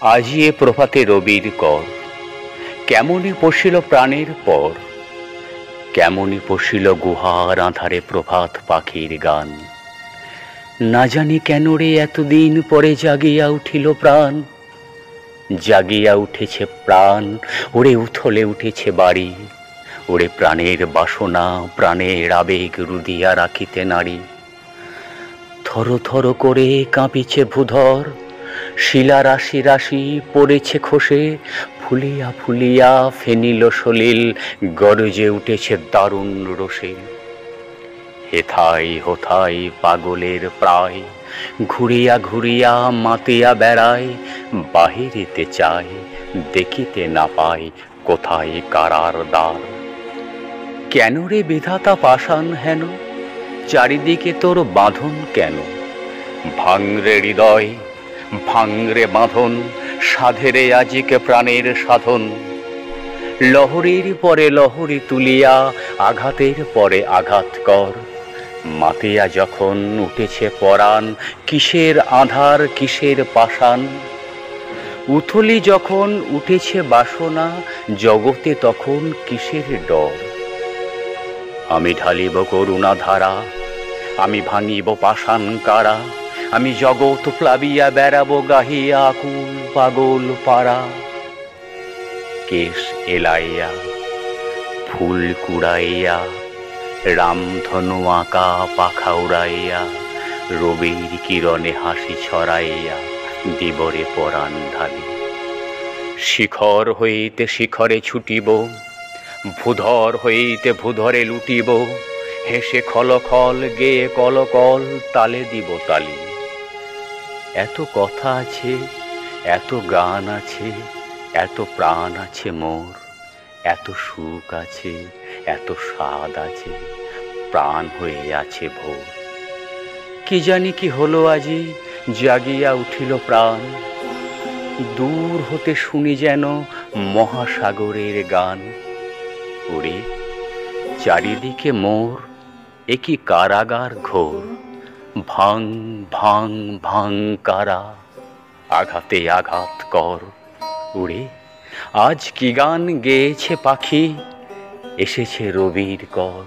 আজি এ প্রভাতে রবির কর, কেমনই পশিল প্রাণের পর, কেমনই পশিল গুহার আঁধারে প্রভাত পাখির গান। না জানি কেন রে এতদিন পরে জাগিয়া উঠিল প্রাণ, জাগিয়া উঠেছে প্রাণ, ওরে উথলে উঠেছে বাড়ি, ওরে প্রাণের বাসনা প্রাণের আবেগ রুদিয়া রাখিতে নারী। থর থর করে কাঁপিছে ভূধর, শিলা রাশি রাশি পড়েছে খসে, ফুলিয়া ফুলিয়া ফেনিল সলিল গরজে উঠেছে দারুণ রোষে। হেথাই হোথাই পাগলের প্রায়, ঘুরিয়া ঘুরিয়া মাতিয়া বেড়ায়, বাহিরিতে চায় দেখিতে না পায় কোথায় কারার দ্বার। কেন রে বিধাতা পাষাণ হেন, চারিদিকে তোর বাঁধন কেন? ভাঙরে হৃদয়, ভাঙরে বাঁধন, সাধেরে আজিকে প্রাণের সাধন। লহরীর পরে লহরী তুলিয়া আঘাতের পরে আঘাত কর। মাতিয়া যখন উঠেছে পরাণ, কিসের আধার কিসের পাষাণ। উথলি যখন উঠেছে বাসনা, জগতে তখন কিসের ডর। আমি ঢালিব করুণা ধারা, আমি ভাঙিব পাষাণ কারা, আমি জগৎ প্লাবিয়া বেড়াবো গাহিয়া আকুল পাগল পাড়া। কেশ এলাইয়া ফুল কুড়াইয়া, রামধনু আঁকা পাখা উড়াইয়া, রবির কিরণে হাসি ছড়াইয়া দিবরে পরাণ ঢালি। শিখর হইতে শিখরে ছুটিব, ভূধর হইতে ভূধরে লুটিব, হেসে খলখল গেয়ে কলকল তালে দিব তালি। এত কথা আছে, এত গান আছে, এত প্রাণ আছে মোর, এত সুখ আছে, এত স্বাদ আছে, প্রাণ হয়ে আছে ভোর। কি জানি কি হলো আজি, জাগিয়া উঠিল প্রাণ, দূর হতে শুনি যেন মহাসাগরের গান। ওরে চারিদিকে মোর, এ কি কারাগার ঘোর, ভাঙ ভাঙ ভাঙ কারা, আঘাতে আঘাত কর। ওরে আজ কি গান গেয়েছে পাখি, এসেছে রবির কর।